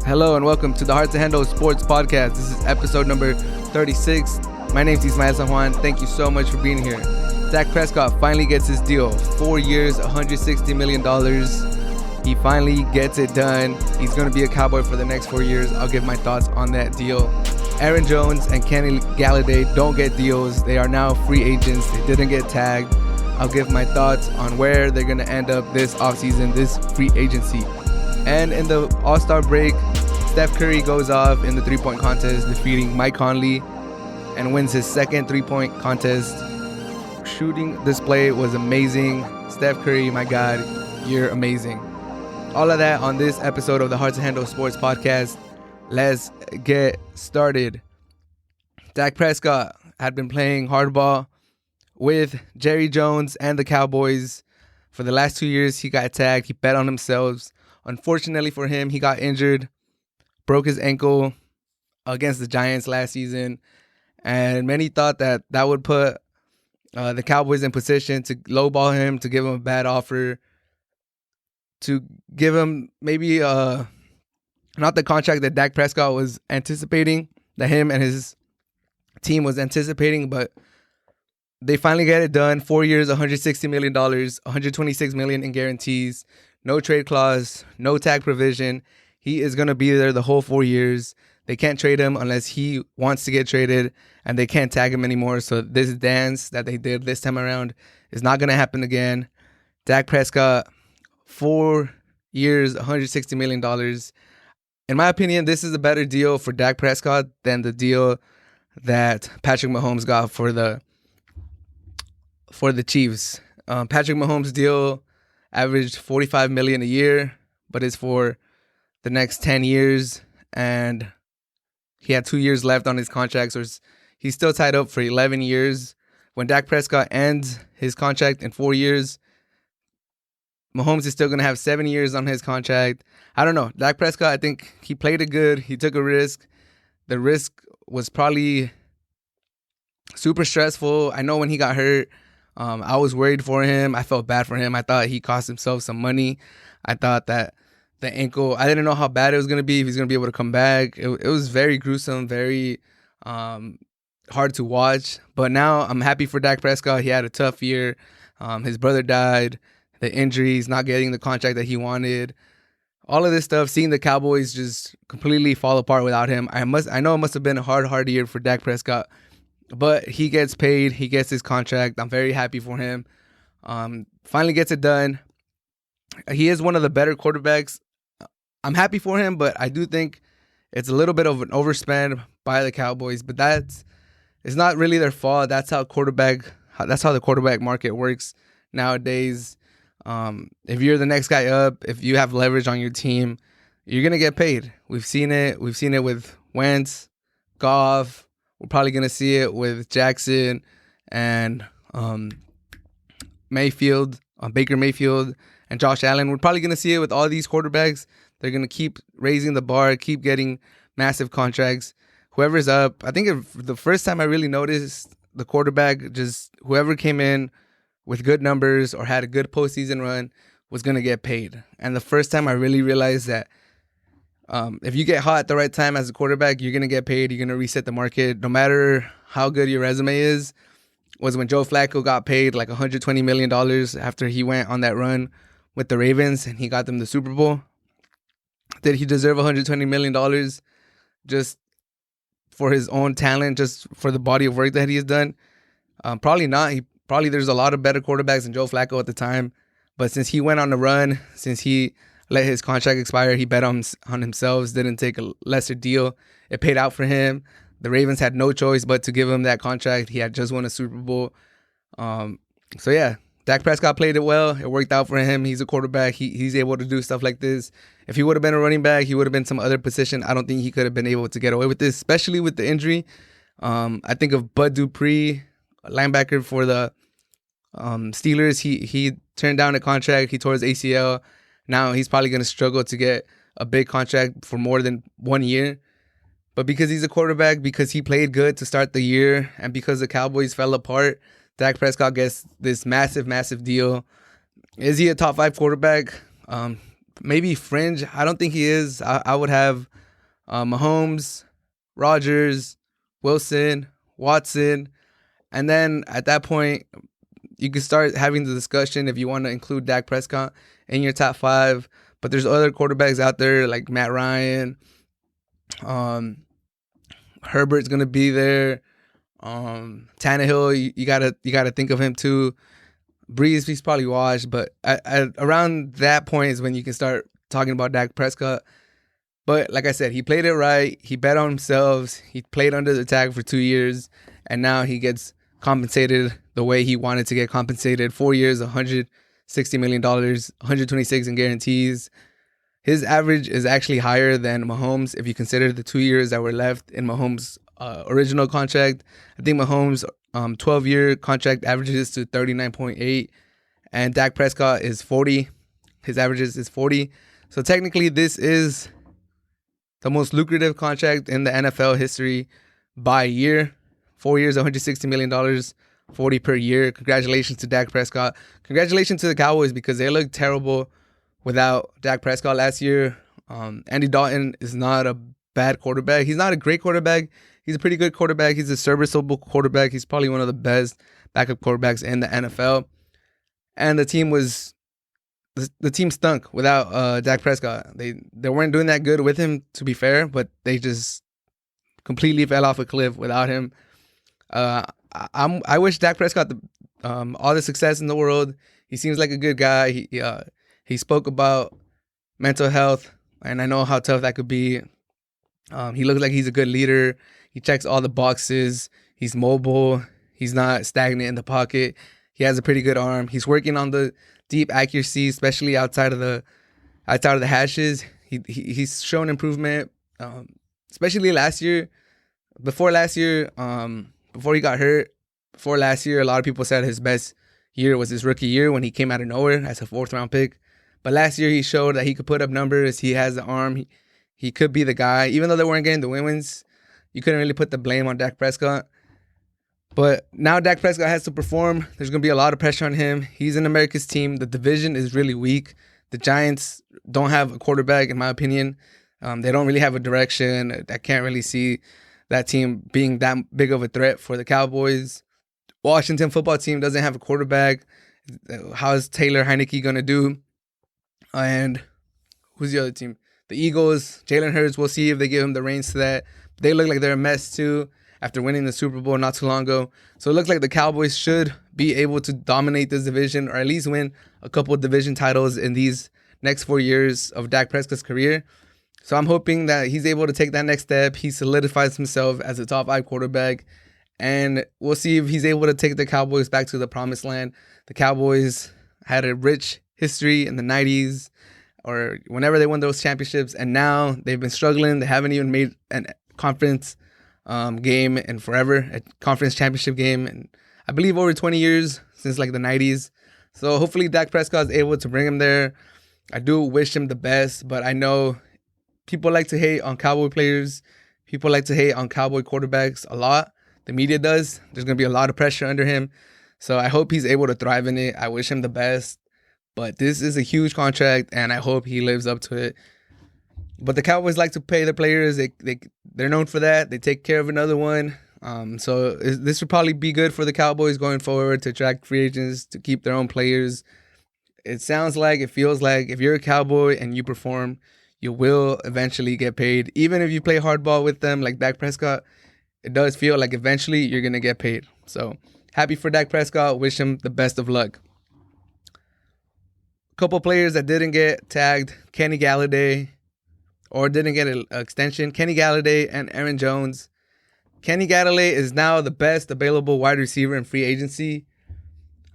Hello and welcome to the Hard to Handle Sports Podcast. This is episode number 36. My name's Ismael San Juan. Thank you so much for being here. Dak Prescott finally gets his deal. 4 years, $160 million. He finally gets it done. He's going to be a Cowboy for the next 4 years. I'll give my thoughts on that deal. Aaron Jones and Kenny Golladay don't get deals. They are now free agents. They didn't get tagged. I'll give my thoughts on where they're going to end up this offseason, this free agency. And in the All-Star break, Steph Curry goes off in the three-point contest, defeating Mike Conley, and wins his second three-point contest. Shooting display was amazing. Steph Curry, my God, you're amazing. All of that on this episode of the Hard to Handle Sports Podcast. Let's get started. Dak Prescott had been playing hardball with Jerry Jones and the Cowboys. For the last 2 years, he got tagged. He bet on himself. Unfortunately for him, he got injured, broke his ankle against the Giants last season, and many thought that would put the Cowboys in position to lowball him, to give him a bad offer, to give him maybe not the contract that Dak Prescott was anticipating, that him and his team was anticipating, but they finally get it done. 4 years, $160 million, $126 million in guarantees. No trade clause, no tag provision. He is going to be there the whole 4 years. They can't trade him unless he wants to get traded, and they can't tag him anymore. So this dance that they did this time around is not going to happen again. Dak Prescott, 4 years, $160 million. In my opinion, this is a better deal for Dak Prescott than the deal that Patrick Mahomes got for the Chiefs. Patrick Mahomes' deal averaged $45 million a year, but it's for the next 10 years, and he had 2 years left on his contract, so he's still tied up for 11 years. When Dak Prescott ends his contract in 4 years, Mahomes is still going to have 7 years on his contract. I don't know. Dak Prescott, I think he played it good. He took a risk. The risk was probably super stressful. I know when he got hurt, I was worried for him. I felt bad for him. I thought he cost himself some money. I thought that the ankle, I didn't know how bad it was going to be, if he's going to be able to come back. It was very gruesome, very hard to watch. But now I'm happy for Dak Prescott. He had a tough year. His brother died. The injuries, not getting the contract that he wanted. All of this stuff, seeing the Cowboys just completely fall apart without him. I know it must have been a hard year for Dak Prescott. But he gets paid. He gets his contract. I'm very happy for him. Finally gets it done. He is one of the better quarterbacks. I'm happy for him, but I do think it's a little bit of an overspend by the Cowboys. But it's not really their fault. That's how the quarterback market works nowadays. If you're the next guy up, if you have leverage on your team, you're gonna get paid. We've seen it. We've seen it with Wentz, Goff. We're probably going to see it with Jackson and Mayfield, Baker Mayfield and Josh Allen. We're probably going to see it with all these quarterbacks. They're going to keep raising the bar, keep getting massive contracts. Whoever's up, I think the first time I really noticed the quarterback, just whoever came in with good numbers or had a good postseason run was going to get paid. And the first time I really realized that if you get hot at the right time as a quarterback, you're going to get paid. You're going to reset the market. No matter how good your resume is, was when Joe Flacco got paid like $120 million after he went on that run with the Ravens and he got them the Super Bowl. Did he deserve $120 million just for his own talent, just for the body of work that he has done? Probably not. There's a lot of better quarterbacks than Joe Flacco at the time. But since he went on the run, since he let his contract expire, he bet on himself, didn't take a lesser deal. It paid out for him. The Ravens had no choice but to give him that contract. He had just won a Super Bowl. So yeah, Dak Prescott played it well. It worked out for him. He's a quarterback. He's able to do stuff like this. If he would have been a running back, he would have been some other position. I don't think he could have been able to get away with this, especially with the injury. I think of Bud Dupree, a linebacker for the Steelers. He turned down a contract. He tore his ACL. Now he's probably going to struggle to get a big contract for more than 1 year. But because he's a quarterback, because he played good to start the year, and because the Cowboys fell apart, Dak Prescott gets this massive, massive deal. Is he a top 5 quarterback? maybe fringe. I don't think he is. I would have Mahomes, Rodgers, Wilson, Watson, and then at that point, you can start having the discussion if you want to include Dak Prescott in your top 5. But there's other quarterbacks out there like Matt Ryan. Herbert's gonna be there. Tannehill, you gotta think of him too. Breeze, he's probably washed, but around that point is when you can start talking about Dak Prescott. But like I said, he played it right. He bet on himself. He played under the tag for 2 years, and now he gets compensated the way he wanted to get compensated. 4 years, $160 million, 126 in guarantees. His average is actually higher than Mahomes if you consider the 2 years that were left in Mahomes' original contract. I think Mahomes' 12-year contract averages to 39.8, and Dak Prescott is 40. His averages is 40. So technically, this is the most lucrative contract in the NFL history by year. 4 years, $160 million, 40 per year. Congratulations to Dak Prescott. Congratulations to the Cowboys because they looked terrible without Dak Prescott last year. Andy Dalton is not a bad quarterback. He's not a great quarterback. He's a pretty good quarterback. He's a serviceable quarterback. He's probably one of the best backup quarterbacks in the NFL. And the team stunk without Dak Prescott. They weren't doing that good with him, to be fair, but they just completely fell off a cliff without him. I wish Dak Prescott all the success in the world. He seems like a good guy. He spoke about mental health, and I know how tough that could be. He looks like he's a good leader. He checks all the boxes. He's mobile. He's not stagnant in the pocket. He has a pretty good arm. He's working on the deep accuracy, especially outside of the hashes. He's shown improvement, especially last year. Before he got hurt, before last year, a lot of people said his best year was his rookie year when he came out of nowhere as a 4th-round pick. But last year, he showed that he could put up numbers. He has the arm. He could be the guy. Even though they weren't getting the wins, you couldn't really put the blame on Dak Prescott. But now Dak Prescott has to perform. There's going to be a lot of pressure on him. He's in America's team. The division is really weak. The Giants don't have a quarterback, in my opinion. They don't really have a direction. I can't really see that team being that big of a threat for the Cowboys. Washington football team doesn't have a quarterback. How is Taylor Heineke going to do? And who's the other team? The Eagles, Jalen Hurts, we'll see if they give him the reins to that. They look like they're a mess too after winning the Super Bowl not too long ago. So it looks like the Cowboys should be able to dominate this division or at least win a couple of division titles in these next 4 years of Dak Prescott's career. So I'm hoping that he's able to take that next step. He solidifies himself as a top 5 quarterback. And we'll see if he's able to take the Cowboys back to the promised land. The Cowboys had a rich history in the 90s or whenever they won those championships. And now they've been struggling. They haven't even made a conference game in forever, a conference championship game. And I believe over 20 years since like the 90s. So hopefully Dak Prescott is able to bring him there. I do wish him the best, but I know people like to hate on Cowboy players. People like to hate on Cowboy quarterbacks a lot. The media does. There's going to be a lot of pressure under him. So I hope he's able to thrive in it. I wish him the best. But this is a huge contract, and I hope he lives up to it. But the Cowboys like to pay their players. They're known for that. They take care of another one. So this would probably be good for the Cowboys going forward to attract free agents, to keep their own players. It sounds like, it feels like if you're a Cowboy and you perform, you will eventually get paid. Even if you play hardball with them like Dak Prescott, it does feel like eventually you're going to get paid. So happy for Dak Prescott. Wish him the best of luck. A couple players that didn't get tagged, Kenny Golladay, or didn't get an extension. Kenny Golladay and Aaron Jones. Kenny Golladay is now the best available wide receiver in free agency.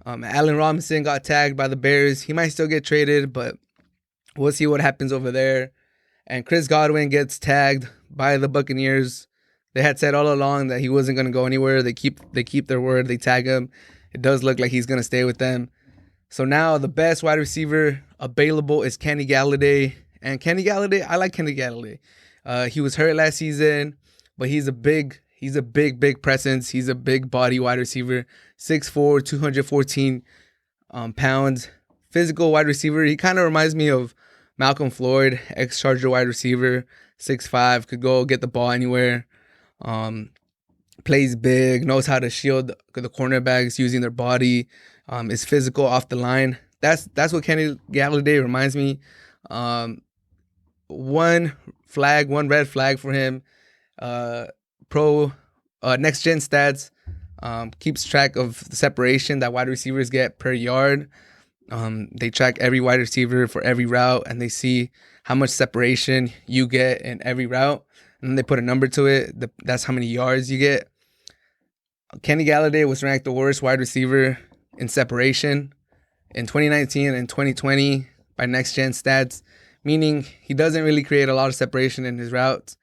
Allen Robinson got tagged by the Bears. He might still get traded, but we'll see what happens over there. And Chris Godwin gets tagged by the Buccaneers. They had said all along that he wasn't going to go anywhere. They keep their word. They tag him. It does look like he's going to stay with them. So now the best wide receiver available is Kenny Golladay. And Kenny Golladay, I like Kenny Golladay. He was hurt last season, but he's a big presence. He's a big body wide receiver. 6'4", 214 pounds. Physical wide receiver. He kind of reminds me of Malcolm Floyd, ex-Charger wide receiver, 6'5", could go get the ball anywhere. Plays big, knows how to shield the cornerbacks using their body. Is physical off the line. That's what Kenny Golladay reminds me. One red flag for him. Next gen stats keeps track of the separation that wide receivers get per yard. They track every wide receiver for every route, and they see how much separation you get in every route, and then they put a number to it. That's how many yards you get. Kenny Golladay was ranked the worst wide receiver in separation in 2019 and 2020 by Next Gen Stats, meaning he doesn't really create a lot of separation in his routes.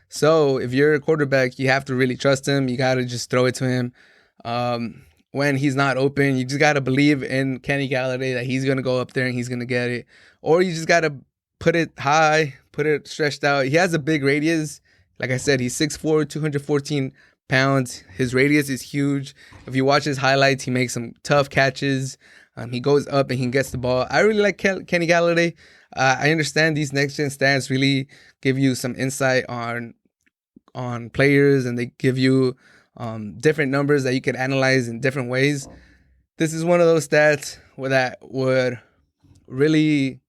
So if you're a quarterback, you have to really trust him. You got to just throw it to him. When he's not open, you just got to believe in Kenny Golladay that he's going to go up there and he's going to get it. Or you just got to put it high, put it stretched out. He has a big radius. Like I said, he's 6'4", 214 pounds. His radius is huge. If you watch his highlights, he makes some tough catches. He goes up and he gets the ball. I really like Kenny Golladay. I understand these next-gen stats really give you some insight on players, and they give you different numbers that you can analyze in different ways. This is one of those stats that would really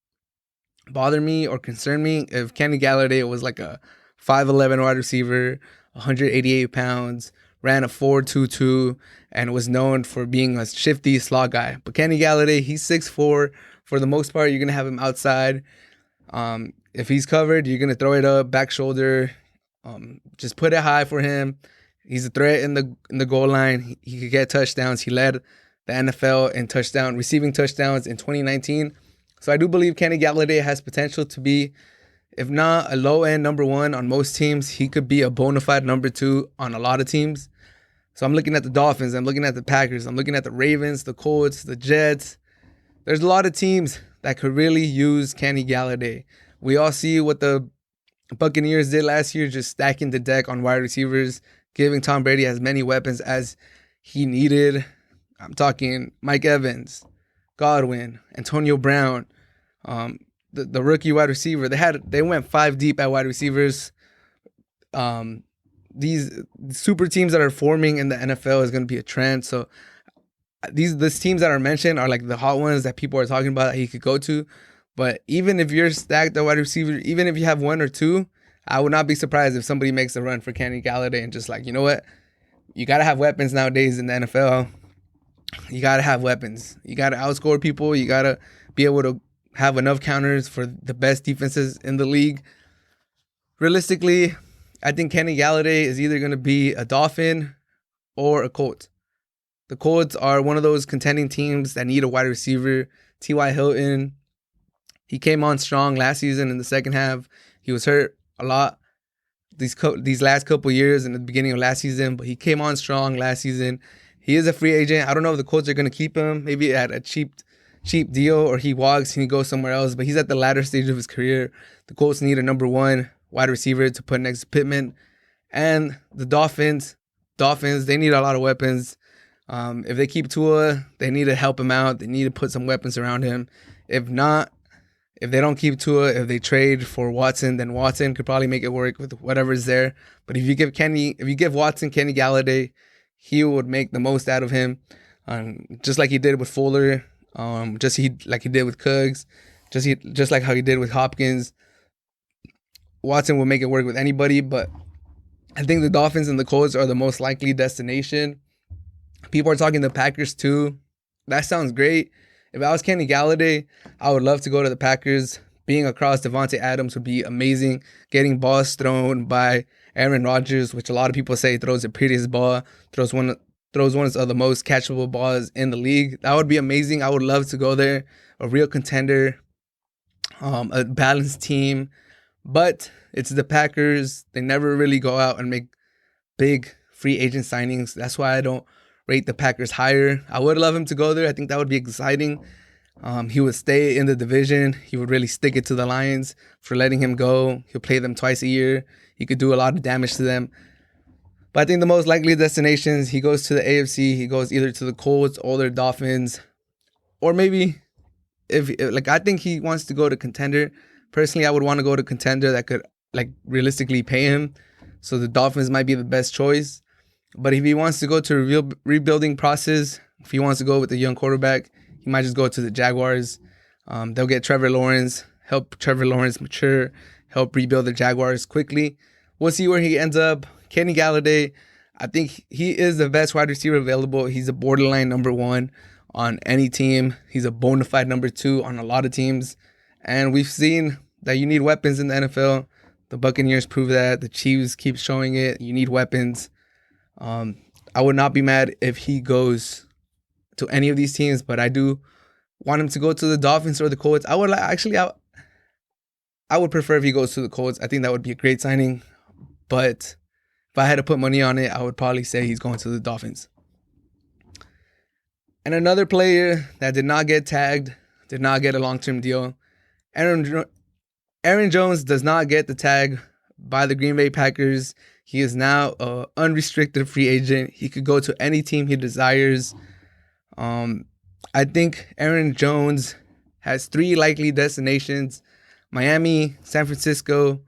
bother me or concern me if Kenny Golladay was like a 5'11" wide receiver, 188 pounds, ran a 4.22, and was known for being a shifty slot guy. But Kenny Golladay, he's 6'4". For the most part, you're going to have him outside. If he's covered, you're going to throw it up, back shoulder. Just put it high for him. He's a threat in the goal line. He could get touchdowns. He led the NFL in receiving touchdowns in 2019. So I do believe Kenny Golladay has potential to be, if not a low-end number one on most teams, he could be a bona fide number two on a lot of teams. So I'm looking at the Dolphins. I'm looking at the Packers. I'm looking at the Ravens, the Colts, the Jets. There's a lot of teams that could really use Kenny Golladay. We all see what the Buccaneers did last year, just stacking the deck on wide receivers, giving Tom Brady as many weapons as he needed. I'm talking Mike Evans, Godwin, Antonio Brown, the rookie wide receiver. They went 5 deep at wide receivers. These super teams that are forming in the NFL is going to be a trend. So these teams that are mentioned are like the hot ones that people are talking about that he could go to. But even if you're stacked at wide receiver, even if you have 1 or 2, I would not be surprised if somebody makes a run for Kenny Golladay and just like, you know what? You got to have weapons nowadays in the NFL. You got to have weapons. You got to outscore people. You got to be able to have enough counters for the best defenses in the league. Realistically, I think Kenny Golladay is either going to be a Dolphin or a Colt. The Colts are one of those contending teams that need a wide receiver. T.Y. Hilton, he came on strong last season in the second half. He was hurt a lot these last couple years in the beginning of last season, but he came on strong last season. He is a free agent. I don't know if the Colts are going to keep him, maybe at a cheap deal, or he walks and he goes somewhere else, but he's at the latter stage of his career. The Colts need a number 1 wide receiver to put next to Pittman. And the Dolphins, they need a lot of weapons. If they keep Tua, they need to help him out. They need to put some weapons around him. If not, if they don't keep Tua, if they trade for Watson, then Watson could probably make it work with whatever's there. But if you give Watson Kenny Golladay, he would make the most out of him, just like he did with Fuller, like he did with Cuggs, just like how he did with Hopkins. Watson will make it work with anybody, but I think the Dolphins and the Colts are the most likely destination. People are talking the Packers too. That sounds great. If I was Kenny Golladay, I would love to go to the Packers. Being across Devontae Adams would be amazing. Getting balls thrown by Aaron Rodgers, which a lot of people say throws the prettiest ball, throws one of the most catchable balls in the league. That would be amazing. I would love to go there. A real contender, a balanced team. But it's the Packers. They never really go out and make big free agent signings. That's why I don't rate the Packers higher. I would love him to go there. I think that would be exciting. He would stay in the division. He would really stick it to the Lions for letting him go. He'll play them twice a year. He could do a lot of damage to them. But I think the most likely destinations, he goes to the AFC. He goes either to the Colts or the Dolphins. Or maybe, I think he wants to go to contender. Personally, I would want to go to a contender that could like realistically pay him. So the Dolphins might be the best choice. But if he wants to go to a rebuilding process, if he wants to go with a young quarterback, he might just go to the Jaguars. They'll get Trevor Lawrence, help Trevor Lawrence mature, help rebuild the Jaguars quickly. We'll see where he ends up. Kenny Golladay, I think he is the best wide receiver available. He's a borderline number one on any team. He's a bona fide number two on a lot of teams. And we've seen that you need weapons in the NFL. The Buccaneers prove that. The Chiefs keep showing it. You need weapons. I would not be mad if he goes to any of these teams, but I do want him to go to the Dolphins or the Colts. I would prefer if he goes to the Colts. I think that would be a great signing. But if I had to put money on it, I would probably say he's going to the Dolphins. And another player that did not get tagged, did not get a long-term deal. Aaron Jones does not get the tag by the Green Bay Packers. He is now an unrestricted free agent. He could go to any team he desires. I think Aaron Jones has 3 likely destinations: Miami, San Francisco,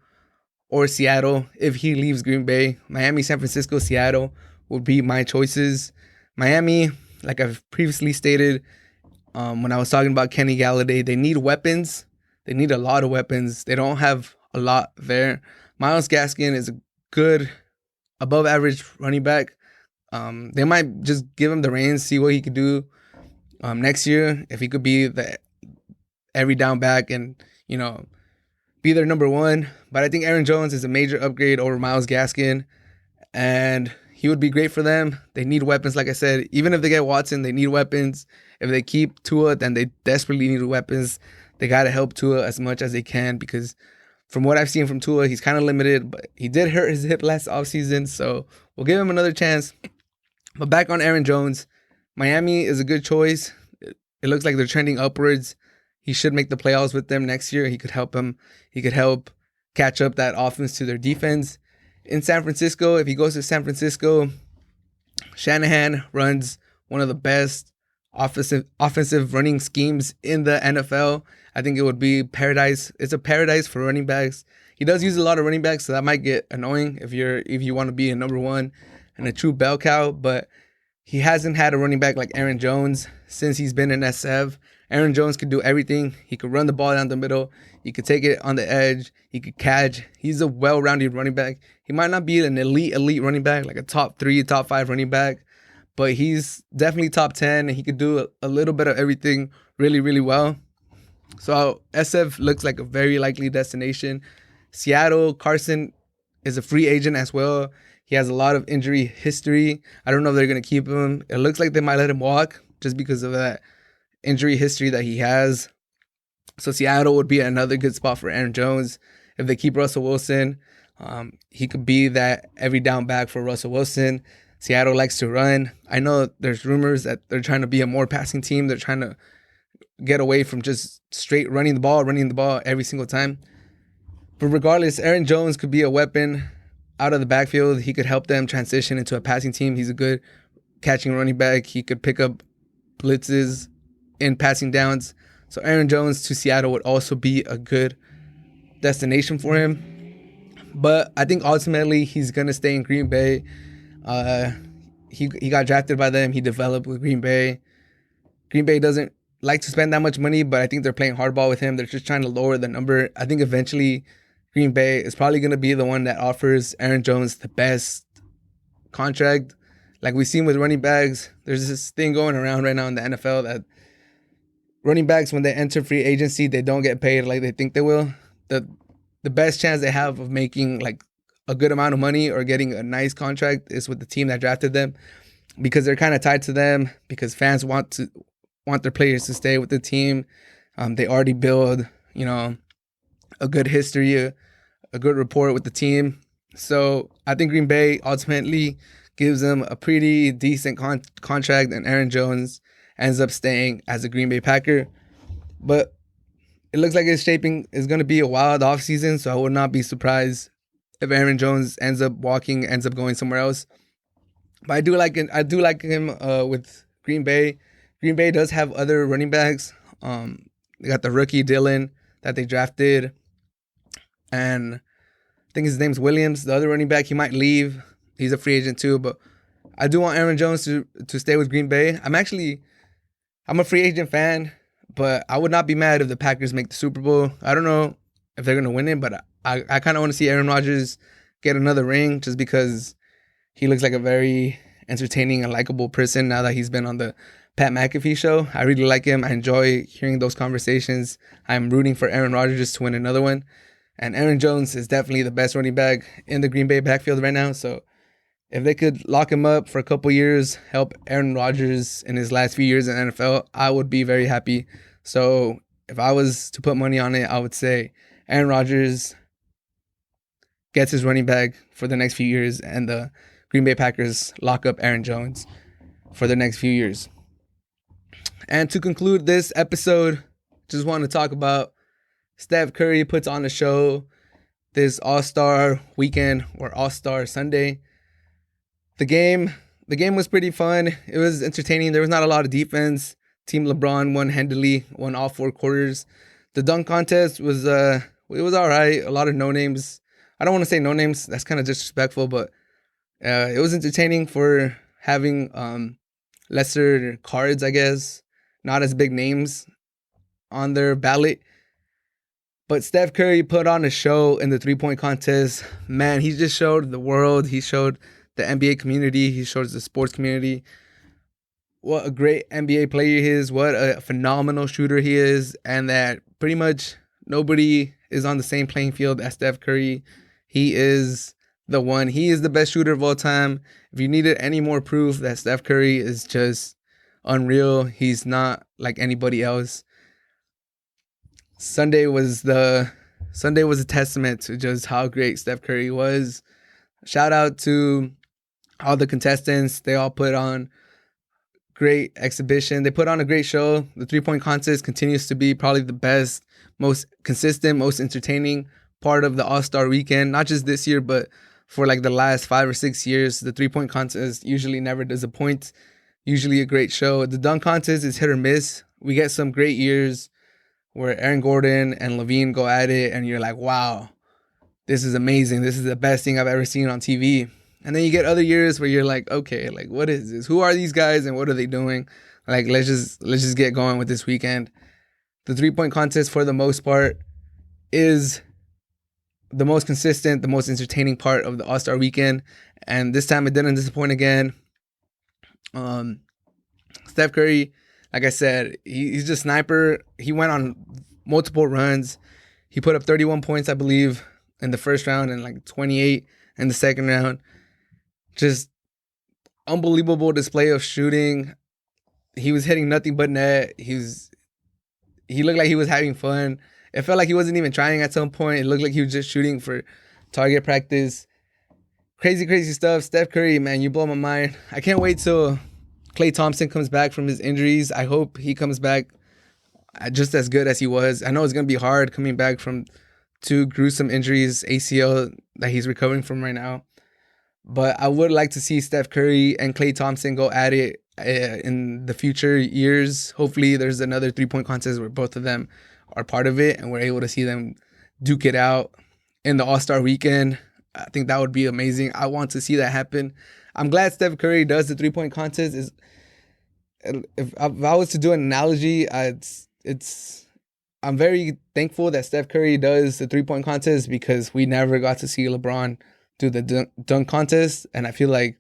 or Seattle. If he leaves Green Bay, Miami, San Francisco, Seattle would be my choices. Miami, like I've previously stated, when I was talking about Kenny Golladay, they need weapons. They need a lot of weapons. They don't have a lot there. Myles Gaskin is a good, above average running back. They might just give him the reins, see what he could do next year. If he could be the every down back and, be their number one. But I think Aaron Jones is a major upgrade over Myles Gaskin, and he would be great for them. They need weapons, like I said. Even if they get Watson, they need weapons. If they keep Tua, then they desperately need weapons. They got to help Tua as much as they can, because from what I've seen from Tua, he's kind of limited, but he did hurt his hip last offseason, so we'll give him another chance. But back on Aaron Jones, Miami is a good choice. It looks like they're trending upwards. He should make the playoffs with them next year. He could help them. He could help catch up that offense to their defense. In San Francisco, if he goes to San Francisco, Shanahan runs one of the best offensive running schemes in the NFL. I think it would be paradise. It's a paradise for running backs. He does use a lot of running backs, so that might get annoying if you want to be a number one and a true bell cow. But he hasn't had a running back like Aaron Jones since he's been in SF. Aaron Jones could do everything. He could run the ball down the middle. He could take it on the edge. He could catch. He's a well-rounded running back. He might not be an elite running back, like a top 3, top 5 running back, but he's definitely top 10, and he could do a little bit of everything really, really well. So SF looks like a very likely destination. Seattle, Carson is a free agent as well. He has a lot of injury history. I don't know if they're going to keep him. It looks like they might let him walk just because of that injury history that he has. So Seattle would be another good spot for Aaron Jones. If they keep Russell Wilson, he could be that every down back for Russell Wilson. Seattle likes to run. I know there's rumors that they're trying to be a more passing team. They're trying to get away from just straight running the ball every single time. But regardless, Aaron Jones could be a weapon out of the backfield. He could help them transition into a passing team. He's a good catching running back. He could pick up blitzes in passing downs. So Aaron Jones to Seattle would also be a good destination for him. But I think ultimately he's going to stay in Green Bay. He got drafted by them. He developed with Green Bay. Green Bay doesn't like to spend that much money, but I think they're playing hardball with him. They're just trying to lower the number. I think eventually Green Bay is probably going to be the one that offers Aaron Jones the best contract. Like we've seen with running backs, there's this thing going around right now in the NFL that running backs, when they enter free agency, they don't get paid like they think they will. The best chance they have of making like a good amount of money or getting a nice contract is with the team that drafted them, because they're kind of tied to them, because fans want their players to stay with the team. They already build, a good history, a good rapport with the team. So I think Green Bay ultimately gives them a pretty decent contract, and Aaron Jones ends up staying as a Green Bay Packer. But it looks like it's going to be a wild offseason, so I would not be surprised if Aaron Jones ends up going somewhere else. But I do like him with Green Bay. Green Bay does have other running backs. They got the rookie Dylan that they drafted and I think his name's Williams. The other running back, he might leave. He's a free agent too, but I do want Aaron Jones to stay with Green Bay. I'm a free agent fan, but I would not be mad if the Packers make the Super Bowl. I don't know if they're going to win it, but I kind of want to see Aaron Rodgers get another ring just because he looks like a very entertaining and likable person now that he's been on the Pat McAfee show. I really like him. I enjoy hearing those conversations. I'm rooting for Aaron Rodgers to win another one. And Aaron Jones is definitely the best running back in the Green Bay backfield right now. So if they could lock him up for a couple years, help Aaron Rodgers in his last few years in the NFL, I would be very happy. So if I was to put money on it, I would say Aaron Rodgers gets his running back for the next few years and the Green Bay Packers lock up Aaron Jones for the next few years. And to conclude this episode, just want to talk about Steph Curry puts on a show this All-Star weekend or All-Star Sunday. The game was pretty fun. It was entertaining. There was not a lot of defense. Team LeBron won handily, won all 4 quarters. The dunk contest was it was all right. A lot of no names. I don't want to say no names. That's kind of disrespectful, but it was entertaining for having lesser cards, I guess. Not as big names on their ballot. But Steph Curry put on a show in the 3-point contest. Man, he just showed the world. He showed the NBA community. He showed the sports community what a great NBA player he is, what a phenomenal shooter he is, and that pretty much nobody is on the same playing field as Steph Curry. He is the one. He is the best shooter of all time. If you needed any more proof that Steph Curry is just unreal, he's not like anybody else. Sunday was a testament to just how great Steph Curry was. Shout out to all the contestants. They all put on great exhibition. They put on a great show. The 3-point contest continues to be probably the best, most consistent, most entertaining part of the All-Star weekend. Not just this year, but for like the last 5 or 6 years, the 3-point contest usually never disappoints. Usually a great show. The dunk contest is hit or miss. We get some great years where Aaron Gordon and Levine go at it, and you're like, wow, this is amazing. This is the best thing I've ever seen on TV. And then you get other years where you're like, okay, like what is this? Who are these guys and what are they doing? Like let's just get going with this weekend. The 3-point contest for the most part is the most consistent, the most entertaining part of the All-Star weekend. And this time it didn't disappoint again. Steph Curry, like I said, he's just sniper. He went on multiple runs. He put up 31 points, I believe, in the first round and like 28 in the second round. Just unbelievable display of shooting. He was hitting nothing but net. He looked like he was having fun. It felt like he wasn't even trying at some point. It looked like he was just shooting for target practice. Crazy, crazy stuff. Steph Curry, man, you blow my mind. I can't wait till Klay Thompson comes back from his injuries. I hope he comes back just as good as he was. I know it's going to be hard coming back from 2 gruesome injuries, ACL that he's recovering from right now. But I would like to see Steph Curry and Klay Thompson go at it in the future years. Hopefully there's another 3-point contest where both of them are part of it and we're able to see them duke it out in the All-Star weekend. I think that would be amazing. I want to see that happen. I'm glad Steph Curry does the 3-point contest. If I was to do an analogy, I'm very thankful that Steph Curry does the 3-point contest because we never got to see LeBron do the dunk contest, and I feel like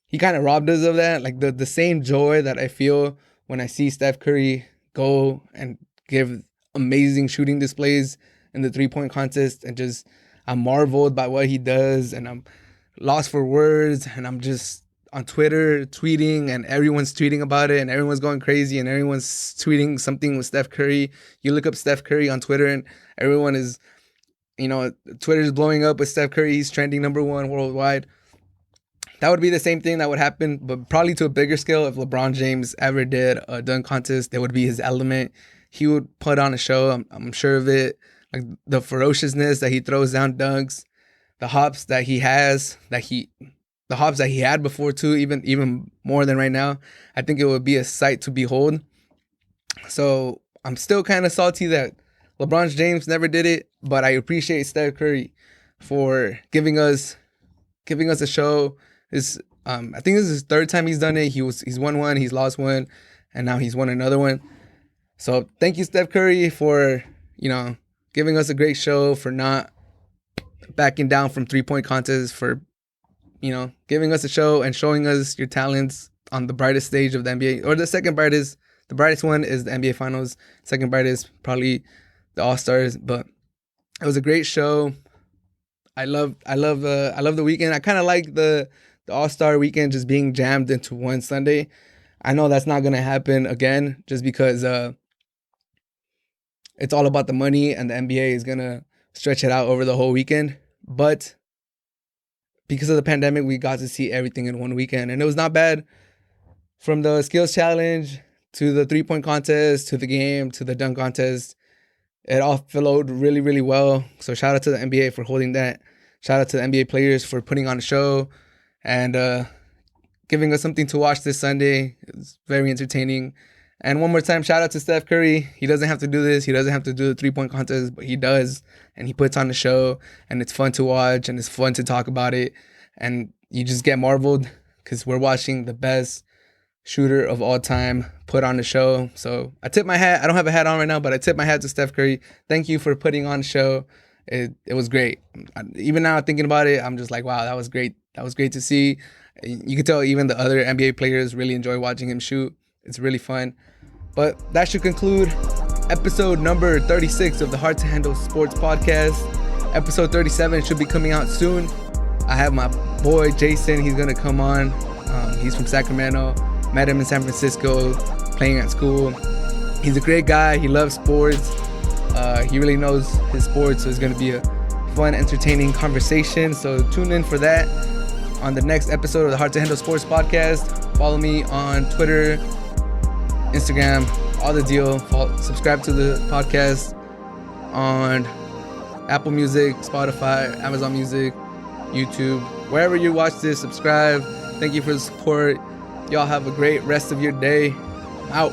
he kind of robbed us of that. Like the same joy that I feel when I see Steph Curry go and give amazing shooting displays in the 3-point contest, and just I'm marveled by what he does, and I'm lost for words, and I'm just on Twitter tweeting, and everyone's tweeting about it, and everyone's going crazy, and everyone's tweeting something with Steph Curry. You look up Steph Curry on Twitter, and everyone is, Twitter's blowing up with Steph Curry. He's trending #1 worldwide. That would be the same thing that would happen, but probably to a bigger scale. If LeBron James ever did a dunk contest, that would be his element. He would put on a show. I'm sure of it. Like the ferociousness that he throws down dunks, the hops that he has, the hops that he had before too, even more than right now. I think it would be a sight to behold. So I'm still kind of salty that LeBron James never did it, but I appreciate Steph Curry for giving us a show. I think this is his third time he's done it. He's won one, he's lost one, and now he's won another one. So thank you, Steph Curry, for giving us a great show, for not backing down from 3-point contests, for giving us a show and showing us your talents on the brightest stage of the NBA, or the second brightest. The brightest one is the NBA Finals. Second brightest, probably the All-Stars. But it was a great show. I love the weekend. I kind of like the All-Star weekend just being jammed into one Sunday. I know that's not gonna happen again, just because it's all about the money, and the NBA is gonna stretch it out over the whole weekend. But because of the pandemic, we got to see everything in one weekend, and it was not bad. From the skills challenge to the 3-point contest, to the game, to the dunk contest, it all flowed really, really well. So shout out to the NBA for holding that. Shout out to the NBA players for putting on a show and giving us something to watch this Sunday. It was very entertaining. And one more time, shout out to Steph Curry. He doesn't have to do this. He doesn't have to do the 3-point contest, but he does. And he puts on the show, and it's fun to watch, and it's fun to talk about it. And you just get marveled because we're watching the best shooter of all time put on the show. So I tip my hat. I don't have a hat on right now, but I tip my hat to Steph Curry. Thank you for putting on the show. It was great. Even now thinking about it, I'm just like, wow, that was great. That was great to see. You can tell even the other NBA players really enjoy watching him shoot. It's really fun. But that should conclude episode number 36 of the Hard to Handle Sports Podcast. Episode 37 should be coming out soon. I have my boy Jason. He's going to come on. He's from Sacramento. Met him in San Francisco, playing at school. He's a great guy. He loves sports. He really knows his sports, so it's going to be a fun, entertaining conversation. So tune in for that on the next episode of the Hard to Handle Sports Podcast. Follow me on Twitter, Instagram, all the deal. Subscribe to the podcast on Apple Music, Spotify, Amazon Music, YouTube. Wherever you watch this, subscribe. Thank you for the support. Y'all have a great rest of your day. Out.